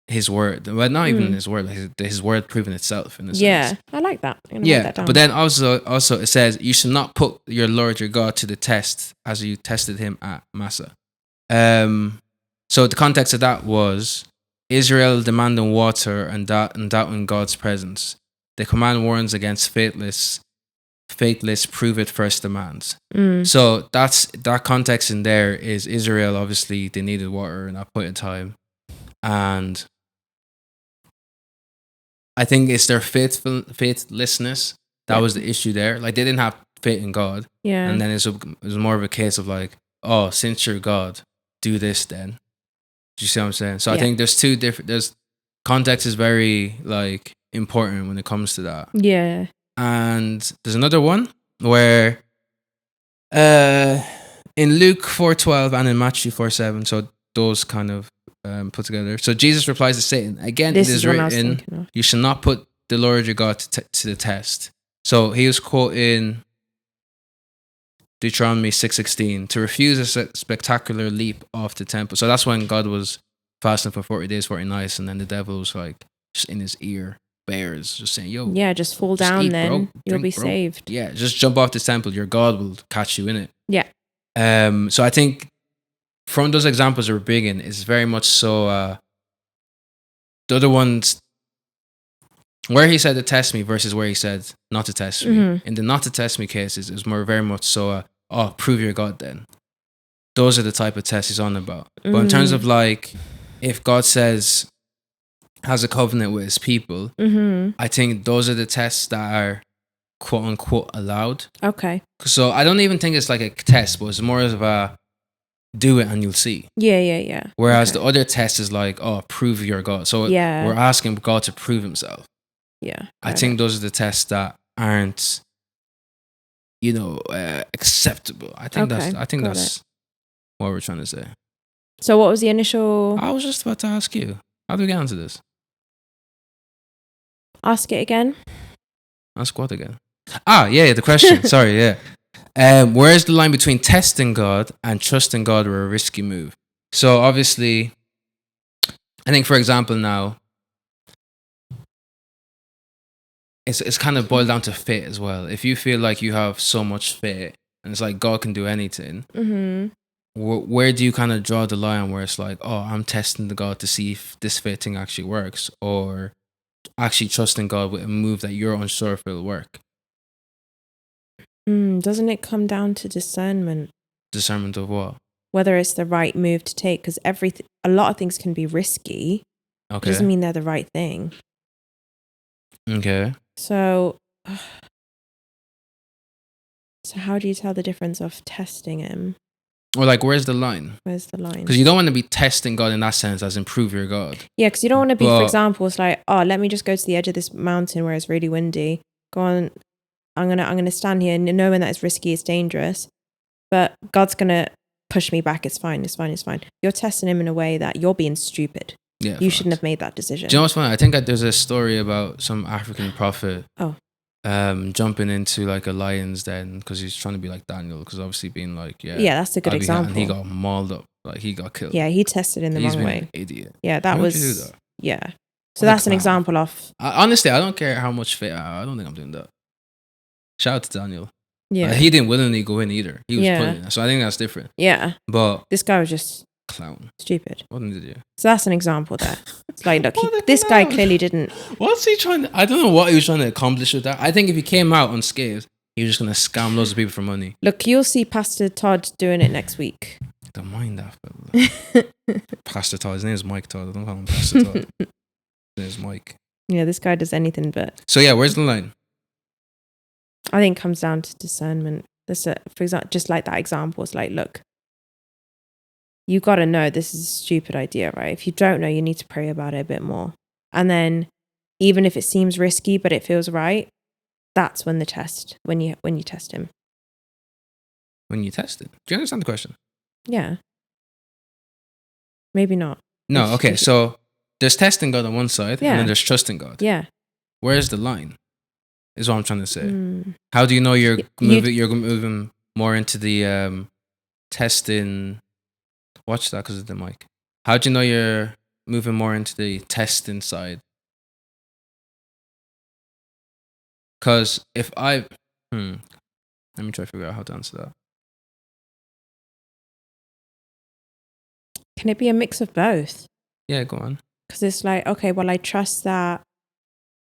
his word. Well, not even his word, like his word proving itself in a sense. Yeah, I like that. Write that down. But then also it says, you should not put your Lord your God to the test as you tested him at Massa. So the context of that was Israel demanding water and doubting God's presence. The command warns against faithless prove it first demands. So that context in there is Israel, obviously they needed water in that point in time. And I think it's their faithlessness that was the issue there. Like they didn't have faith in God. Yeah. And then it was more of a case of like, oh, since you're God, do this then. Do you see what I'm saying? So I think there's context is very like important when it comes to that. Yeah. And there's another one where in Luke 4:12 and in Matthew 4:7, so those kind of put together. So Jesus replies to Satan, again, it is written, you shall not put the Lord your God to the test. So he was quoting Deuteronomy 6:16, to refuse a spectacular leap off the temple. So that's when God was fasting for 40 days, 40 nights, and then the devil was like just in his ear, bears, just saying, yo. Yeah, just fall down, then you'll be saved. Yeah, just jump off the temple, your God will catch you in it. Yeah. So I think from those examples that we're big in, it's very much so the other ones where he said to test me versus where he said not to test me. In the not to test me cases, it was more very much so prove your God then. Those are the type of tests he's on about. But in terms of like, if God says has a covenant with his people, I think those are the tests that are quote unquote allowed. Okay. So I don't even think it's like a test, but it's more of a do it and you'll see. Yeah. Whereas the other test is like, prove your God. So we're asking God to prove himself. Yeah. I think those are the tests that aren't, acceptable. I think that's what we're trying to say. So what was the initial? I was just about to ask you. How do we get onto this? Ask it again. Ask what again? The question. Sorry, yeah. Where is the line between testing God and trusting God were a risky move? So obviously, I think for example now, it's kind of boiled down to faith as well. If you feel like you have so much faith and it's like God can do anything, where do you kind of draw the line where it's like, I'm testing the God to see if this faith thing actually works, or actually trusting God with a move that you're unsure if it'll work? Doesn't it come down to discernment? Discernment of what? Whether it's the right move to take, because a lot of things can be risky. Okay. It doesn't mean they're the right thing. Okay. So how do you tell the difference of testing him? Or like, where's the line? Where's the line? Because you don't want to be testing God in that sense as improve your God. Yeah, because you don't want to be, But- for example, it's like, oh, let me just go to the edge of this mountain where it's really windy. Go on, I'm gonna stand here knowing that it's risky, it's dangerous, but God's gonna push me back. It's fine. You're testing him in a way that you're being stupid. Yeah, You shouldn't have made that decision. Do you know what's funny? I think that there's a story about some African prophet. Oh. Jumping into like a lion's den because he's trying to be like Daniel, because obviously being like, yeah, that's a good example. And he got mauled up, like he got killed. Yeah, he tested in the He's wrong been way. an idiot. Yeah, that Why would was. you do that? Yeah, so that's an example of. Honestly, I don't care how much faith. I don't think I'm doing that. Shout out to Daniel. Yeah, he didn't willingly go in either. He was Yeah. put in, so I think that's different. yeah. But This guy was just clown. stupid. What did you? So that's an example there. It's like, look, What a this guy clown. clearly didn't. What's he trying to? I don't know what he was trying to accomplish with that. I think if he came out unscathed, he was just gonna scam loads of people for money. Look, you'll see Pastor Todd doing it next week. Don't mind that fella. Pastor Todd. His name is Mike Todd. I don't call him Pastor Todd. His name is Mike. Yeah, this guy does anything but. So yeah, where's the line? I think it comes down to discernment. For example, just like that example, it's like, look, you got to know this is a stupid idea, right? If you don't know, you need to pray about it a bit more. And then, even if it seems risky but it feels right, that's when you test him. When you test it. Do you understand the question? Yeah. Maybe not. No. Okay. So there's testing God on one side, Yeah. and then there's trusting God. Yeah. Where's the line? Is what I'm trying to say. Mm. How do you know you're You'd- moving more into the testing? Watch that because of the mic. How do you know you're moving more into the testing side? Because if let me try to figure out how to answer that. Can it be a mix of both? Yeah, go on. Because it's like, okay, well, I trust that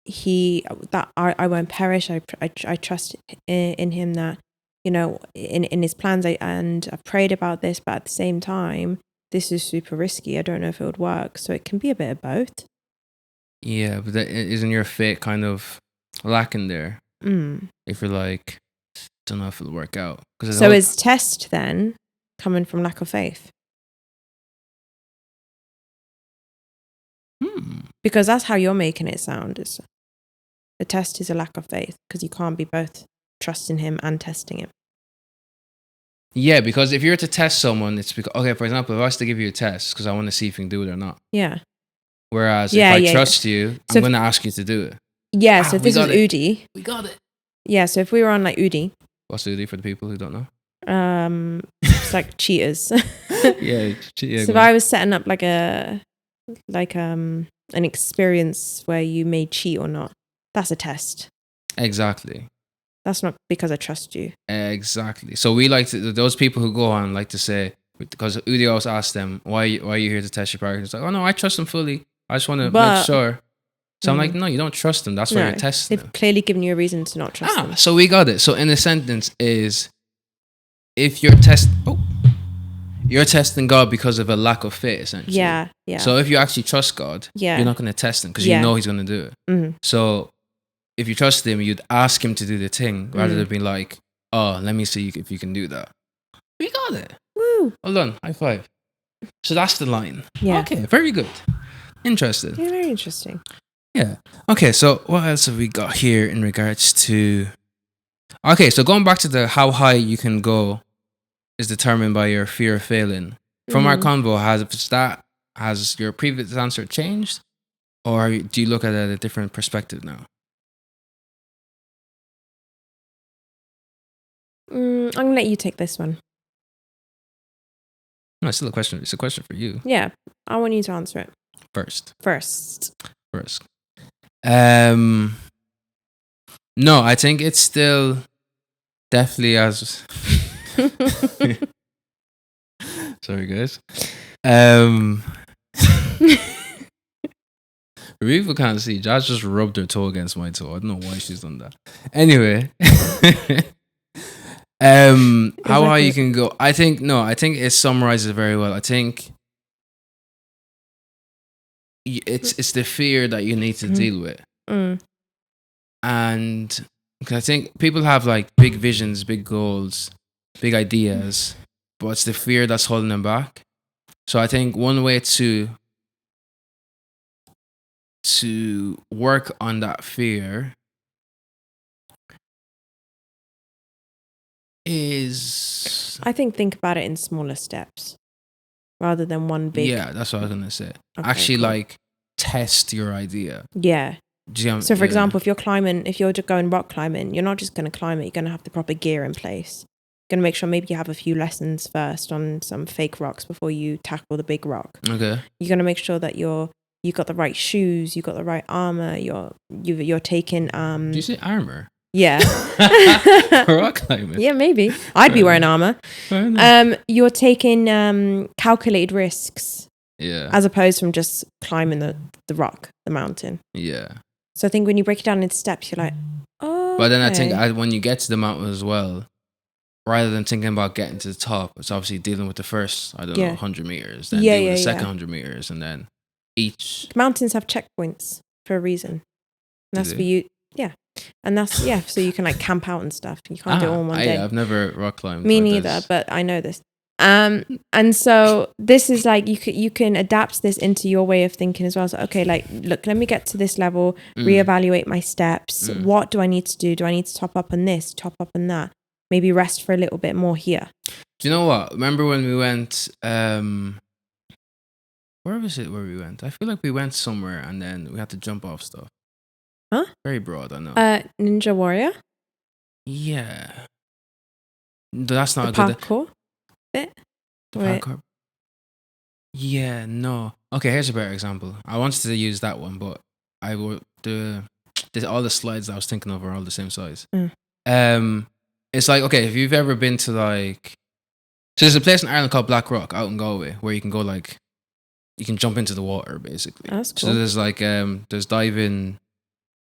I won't perish. I trust in him that, you know, in his plans. I've prayed about this, but at the same time, this is super risky. I don't know if it would work. So it can be a bit of both. Yeah, but isn't your faith kind of lacking there? Mm. If you're like, don't know if it'll work out. So is test then coming from lack of faith? Because that's how you're making it sound. Is the test is a lack of faith because you can't be both trusting him and testing him. Yeah, because if you're to test someone, it's because, okay, for example, if I was to give you a test because I want to see if you can do it or not. Yeah. Whereas Yeah, if I yeah, trust you, So I'm going to ask you to do it. Yeah. So if we this was got it. Udi. We got it. Yeah. So if we were on like Udi, What's Udi for the people who don't know? it's like cheaters. Yeah. So if I was setting up an experience where you may cheat or not, that's a test. Exactly. That's not because I trust you. Exactly. So we like to, those people who go on like to say, because Udi always asks them, why are you here to test your partner? It's like, oh no, I trust them fully. I just want to make sure. So I'm like, no, you don't trust them. That's why you're testing them. They've clearly given you a reason to not trust them. So we got it. So in the sentence is, if you're testing God because of a lack of faith, essentially. Yeah. So if you actually trust God, Yeah. you're not going to test him because you know he's going to do it. Mhm. So if you trust him, you'd ask him to do the thing rather than being like, oh, let me see if you can do that. We got it. Woo. Well done. High five. So that's the line. Yeah. Okay, very good. Interesting. Yeah, very interesting. Yeah. Okay, so what else have we got here in regards to... Okay, so going back to the how high you can go is determined by your fear of failing. From our convo, has your previous answer changed? Or do you look at it at a different perspective now? I'm going to let you take this one. No, it's still a question. It's a question for you Yeah, I want you to answer it first. first. No, I think it's still definitely as... Sorry, guys. People can't see. Josh just rubbed her toe against my toe. I don't know why she's done that. Anyway, how high you can go? I think it summarizes very well. I think it's the fear that you need to deal with. And 'cause I think people have like big visions, big goals, big ideas, but it's the fear that's holding them back. So I think one way to work on that fear is, I think about it in smaller steps rather than one big. yeah, that's what I was gonna say. Okay, Actually, cool. like test your idea. Yeah. So, for Yeah. example, if you're just going rock climbing, you're not just going to climb it. You're going to have the proper gear in place. You're going to make sure maybe you have a few lessons first on some fake rocks before you tackle the big rock. Okay. You're going to make sure that you got the right shoes, you got the right armor. You're taking. Do you say armor? Yeah. For rock climbing. Yeah, maybe. I'd be wearing armor. You're taking calculated risks. Yeah. As opposed from just climbing the rock, the mountain. Yeah. So I think when you break it down into steps, you're like, oh. But then I think when you get to the mountain as well, rather than thinking about getting to the top, it's obviously dealing with the first, 100 meters, then dealing with the second 100 meters, and then each. Mountains have checkpoints for a reason. And that's for you. Yeah. And that's, so you can like camp out and stuff. You can't do it all in one day. I've never rock climbed. Me neither, but I know this. And so this is like you can adapt this into your way of thinking as well. So okay, like look, let me get to this level, reevaluate my steps. What do I need to do? Do I need to top up on this, top up on that? Maybe rest for a little bit more here. Do you know what? Remember when we went? Where was it? Where we went? I feel like we went somewhere and then we had to jump off stuff. Huh? Very broad, I know. Ninja Warrior. Yeah. That's not the a good. Parkour bit. The parkour. Yeah, no. Okay, here's a better example. I wanted to use that one, but I would all the slides I was thinking of are all the same size. It's like, okay, if you've ever been to like, so there's a place in Ireland called Black Rock out in Galway where you can go like, you can jump into the water basically. That's cool. So there's like there's diving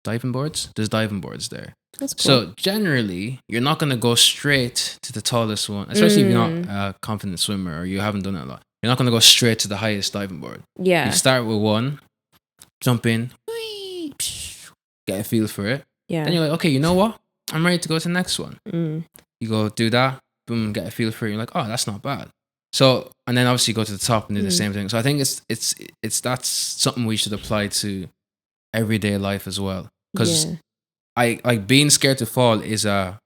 boards. There's diving boards there. That's cool. So generally, you're not going to go straight to the tallest one, especially if you're not a confident swimmer or you haven't done it a lot. You're not going to go straight to the highest diving board. Yeah. You start with one, jump in, get a feel for it. Yeah. Then you're like, okay, you know what? I'm ready to go to the next one. You go do that, boom, get a feel for it. You're like, oh, that's not bad. So, and then obviously you go to the top and do the same thing. So I think it's that's something we should apply to everyday life as well. Because I like being scared to fall is a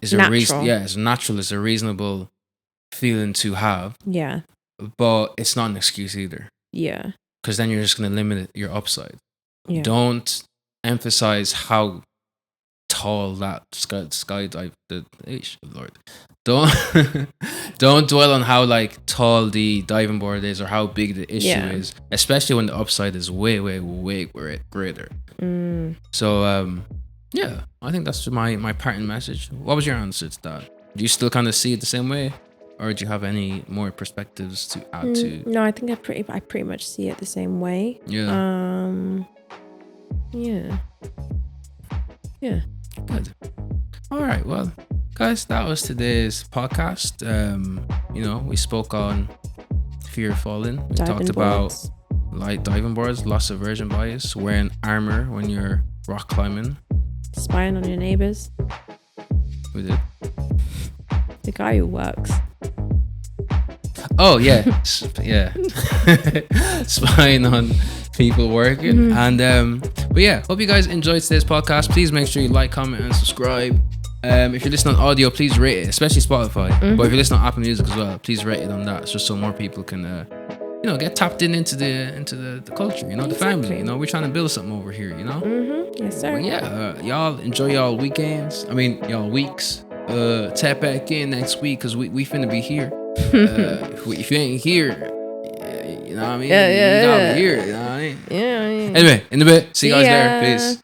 reason. Yeah, it's natural. It's a reasonable feeling to have. Yeah. But it's not an excuse either. Yeah. Because then you're just going to limit your upside. Yeah. Don't emphasize how tall that skydive. Lord, don't dwell on how like tall the diving board is or how big the issue is, especially when the upside is way greater. So yeah, I think that's my parting message. What was your answer to that? Do you still kind of see it the same way, or do you have any more perspectives to add to? No, I think I pretty much see it the same way. Yeah. Yeah. Good. All right. Well, guys, that was today's podcast. We spoke on fear of falling. We talked about light diving boards, loss aversion bias, wearing armor when you're rock climbing, spying on your neighbors. Who did? The guy who works. Oh yeah, yeah. Spying on people working, and but yeah, hope you guys enjoyed today's podcast. Please make sure you like, comment, and subscribe. If you're listening on audio, please rate it, especially Spotify. But if you're listening on Apple Music as well, please rate it on that, just so more people can get tapped into the culture, the family. We're trying to build something over here, Yes, sir. But yeah, y'all enjoy y'all weekends. Y'all weeks. Tap back in next week because we finna be here. If you ain't here, you know what I mean? Yeah. You gotta be here, you know what I mean? Yeah. Anyway, in a bit. See you guys there. Peace.